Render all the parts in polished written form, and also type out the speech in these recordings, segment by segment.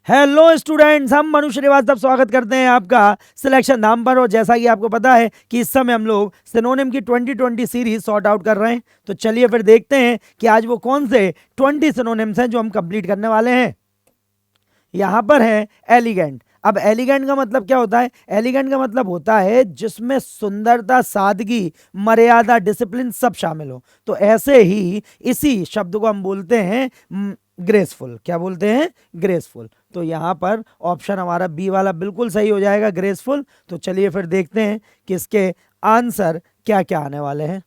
Hello students, हम मनु श्रीवास्तव स्वागत करते हैं आपका सिलेक्शन नाम पर। और जैसा कि आपको पता है कि इस समय हम लोग सिनोनिम की 2020 सीरीज सॉर्ट आउट कर रहे हैं, तो चलिए फिर देखते हैं कि आज वो कौन से 20 सिनोनिम्स हैं जो हम कंप्लीट करने वाले हैं। यहां पर है एलिगेंट। अब एलिगेंट का मतलब क्या होता है? एलिगेंट का मतलब होता है जिसमें सुंदरता, सादगी, मर्यादा, डिसिप्लिन सब शामिल हो। तो ऐसे ही इसी शब्द को हम बोलते हैं ग्रेसफुल। क्या बोलते हैं? ग्रेसफुल। तो यहां पर ऑप्शन हमारा बी वाला बिल्कुल सही हो जाएगा, ग्रेसफुल। तो चलिए फिर देखते हैं कि इसके आंसर क्या क्या आने वाले हैं।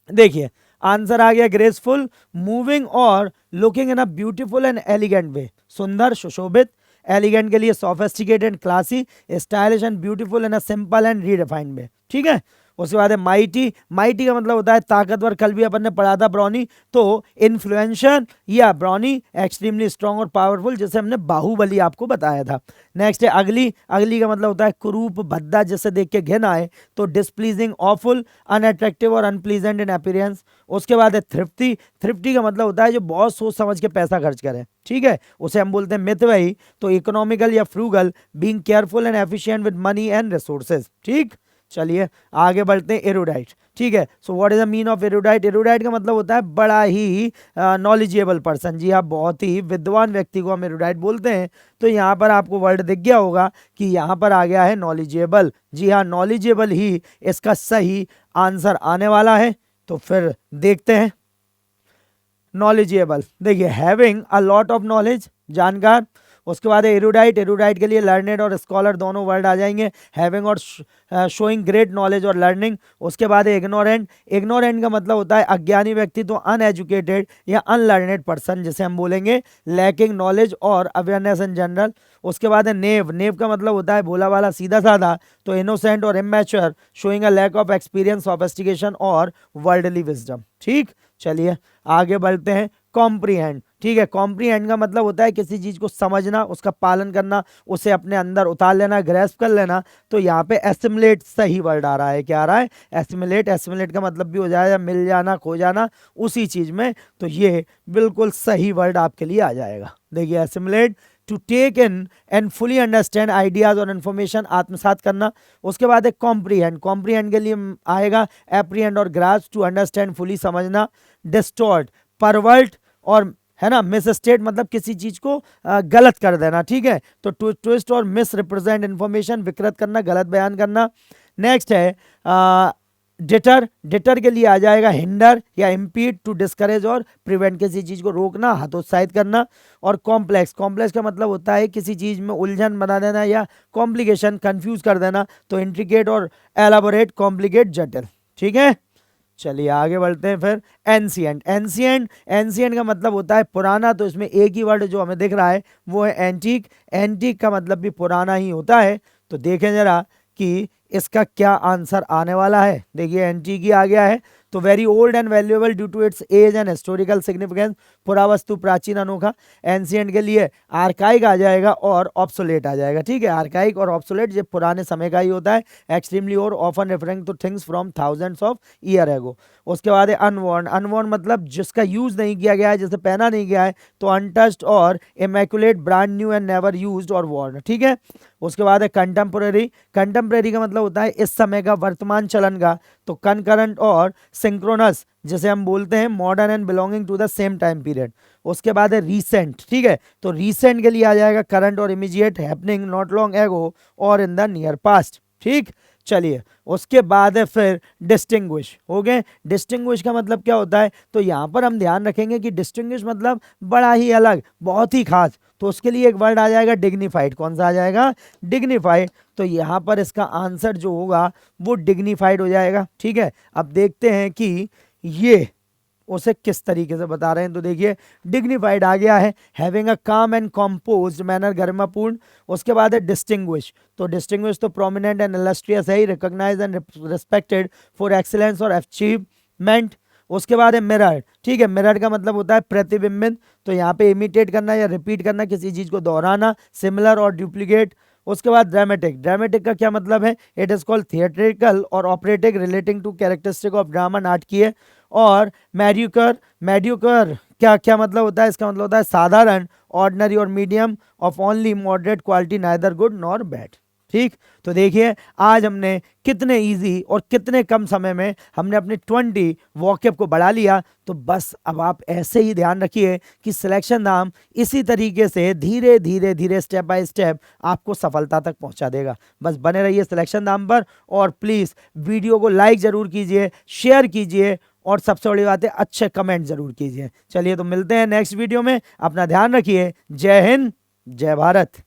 देखिए आंसर आ गया ग्रेसफुल, मूविंग और looking in a beautiful and elegant way. सुंदर, सुशोभित। एलिगेंट के लिए sophisticated, classy. Stylish and beautiful in a simple and redefined way. ठीक है। उसके बाद है माइटी। माइटी का मतलब होता है ताकतवर। कल भी अपन ने पढ़ा था ब्रॉनी। तो इन्फ्लुएंशियल या ब्रॉनी, एक्सट्रीमली स्ट्रॉन्ग और पावरफुल, जैसे हमने बाहुबली आपको बताया था। नेक्स्ट है अगली। अगली का मतलब होता है कुरूप, भद्दा, जिसे देख के घिन आए। तो डिसप्लीजिंग, ऑफुल, अनअट्रैक्टिव और अनप्लीजेंट इन अपीयरेंस। उसके बाद है थ्रिफ्टी। थ्रिफ्टी का मतलब होता है जो बहुत सोच समझ के पैसा खर्च करे। ठीक है, उसे हम बोलते हैं मितव्ययी। तो इकोनॉमिकल या frugal, being careful and efficient with money and resources. ठीक, चलिए आगे बढ़ते हैं। एरुडाइट। ठीक है, so what is the mean of erudite? Erudite का मतलब होता है बड़ा ही नॉलेजेबल पर्सन। जी हाँ, बहुत ही विद्वान व्यक्ति को हम एरुडाइट बोलते हैं। तो यहाँ पर आपको वर्ड दिख गया होगा कि यहाँ पर आ गया है नॉलेजेबल। जी हाँ, नॉलेजेबल ही इसका सही आंसर आने वाला है। तो फिर देखते हैं। नॉलेजेबल, देखिए having a lot of knowledge, जानकार। उसके बाद एरुडाइट। एरुडाइट के लिए लर्नेड और स्कॉलर दोनों वर्ड आ जाएंगे। हैविंग और शोइंग ग्रेट नॉलेज और लर्निंग। उसके बाद इग्नोरेंट। इग्नोरेंट का मतलब होता है अज्ञानी व्यक्ति, तो अनएजुकेटेड या अनलर्नेड पर्सन जिसे हम बोलेंगे। लैकिंग नॉलेज और अवेयरनेस इन जनरल। उसके बाद है नेव। नेव का मतलब होता है भोला वाला, सीधा साधा। तो इनोसेंट और immature, showing a lack of experience, sophistication और वर्ल्डली विजडम। ठीक, चलिए आगे बढ़ते हैं। कॉम्प्रीहेंड। ठीक है, कॉम्प्रीहेंड का मतलब होता है किसी चीज को समझना, उसका पालन करना, उसे अपने अंदर उतार लेना, ग्रैस्प कर लेना। तो यहाँ पे एसिमुलेट सही वर्ड आ रहा है। क्या आ रहा है? एसिमुलेट। एसिमुलेट का मतलब भी हो जाएगा मिल जाना, खो जाना उसी चीज में। तो ये बिल्कुल सही वर्ड आपके लिए आ जाएगा। देखिए assimilate, to take in and fully understand ideas और इन्फॉर्मेशन, आत्मसात करना। उसके बाद है कॉम्प्रीहेंड। कॉम्प्रीहेंड के लिए आएगा एप्रीहेंड और ग्रास्प, टू अंडरस्टैंड, फुली समझना। डिस्टॉर्ट, परवर्ट और है ना मिस स्टेट, मतलब किसी चीज को गलत कर देना। ठीक है, तो ट्विस्ट और मिस रिप्रेजेंट इंफॉर्मेशन, विकृत करना, गलत बयान करना। नेक्स्ट है डिटर। डिटर के लिए आ जाएगा हिंडर या इम्पीड, टू डिस्करेज और प्रिवेंट, किसी चीज को रोकना, हतोत्साहित करना। और कॉम्प्लेक्स। कॉम्प्लेक्स का मतलब होता है किसी चीज में उलझन बना देना या कॉम्प्लिकेशन, कंफ्यूज कर देना। तो इंट्रिकेट और एलाबोरेट, कॉम्प्लिकेट, जटिल। ठीक है, चलिए आगे बढ़ते हैं फिर। एंशिएंट। एंशिएंट, एंशिएंट का मतलब होता है पुराना। तो इसमें एक ही वर्ड जो हमें दिख रहा है वो है एंटीक। एंटीक का मतलब भी पुराना ही होता है। तो देखें जरा कि इसका क्या आंसर आने वाला है। देखिए एंटीक ही आ गया है। तो very old and valuable due to its age and historical significance, पुरावस्तु, प्राचीन, अनोखा। एंशिएंट के लिए आर्काइक आ जाएगा और ऑब्सोलेट आ जाएगा। ठीक है, आर्काइक और ऑब्सोलेट ये पुराने समय का ही होता है। एक्सट्रीमली और often referring two things from thousands of year ago. उसके बाद है अनवॉर्न। अनवॉर्न मतलब जिसका यूज नहीं किया गया है, जिसे पहना नहीं गया है। तो अनटच्ड और immaculate, brand new and never used और वॉर्न। ठीक है, उसके बाद है कंटेम्पोरेरी। कंटेम्पोरेरी का मतलब होता है इस समय का, वर्तमान चलन का। तो कनकरेंट और सिंक्रोनस, जिसे हम बोलते हैं modern and belonging to the same time period. उसके बाद है रीसेंट। ठीक है, तो रीसेंट के लिए आ जाएगा करंट और immediate, happening not long ago और इन द नियर पास्ट। ठीक, चलिए उसके बाद है फिर डिस्टिंग्विश। हो गए। डिस्टिंग्विश का मतलब क्या होता है? तो यहां पर हम ध्यान रखेंगे कि डिस्टिंग्विश मतलब बड़ा ही अलग, बहुत ही खास। तो उसके लिए एक वर्ड आ जाएगा डिग्निफाइड। कौन सा आ जाएगा? डिग्निफाइड। तो यहां पर इसका आंसर जो होगा वो डिग्निफाइड हो जाएगा। ठीक है, अब देखते हैं कि ये उसे किस तरीके से बता रहे हैं। तो देखिए डिग्निफाइड आ गया है, हैविंग अ काम एंड कंपोज्ड मैनर, गरिमापूर्ण। उसके बाद है डिस्टिंग्विश। तो डिस्टिंग्विश तो प्रोमिनेंट एंड इलस्ट्रियस है, recognised and respected for excellence और अचीवमेंट। उसके बाद है मिरर। ठीक है, मिरर का मतलब होता है प्रतिबिंबित। तो यहाँ पे इमिटेट करना या रिपीट करना, किसी चीज को दोहराना, सिमिलर और डुप्लीकेट। उसके बाद ड्रामेटिक। ड्रामेटिक का क्या मतलब है? इट इज कॉल्ड थिएट्रिकल और operatic, relating to characteristic of drama, नाटकीय। और मेडियोकर। मेडियोकर क्या क्या मतलब होता है? इसका मतलब होता है साधारण, ऑर्डिनरी और medium, of only moderate quality, neither good nor bad. ठीक, तो देखिए आज हमने कितने इजी और कितने कम समय में हमने अपने 20 वॉकअप को बढ़ा लिया। तो बस अब आप ऐसे ही ध्यान रखिए कि सिलेक्शन नाम इसी तरीके से धीरे धीरे धीरे स्टेप बाय स्टेप आपको सफलता तक पहुंचा देगा। बस बने रहिए सिलेक्शन नाम पर, और प्लीज़ वीडियो को लाइक ज़रूर कीजिए, शेयर कीजिए, और सबसे बड़ी बात है अच्छे कमेंट जरूर कीजिए। चलिए तो मिलते हैं नेक्स्ट वीडियो में, अपना ध्यान रखिए। जय हिंद, जय भारत।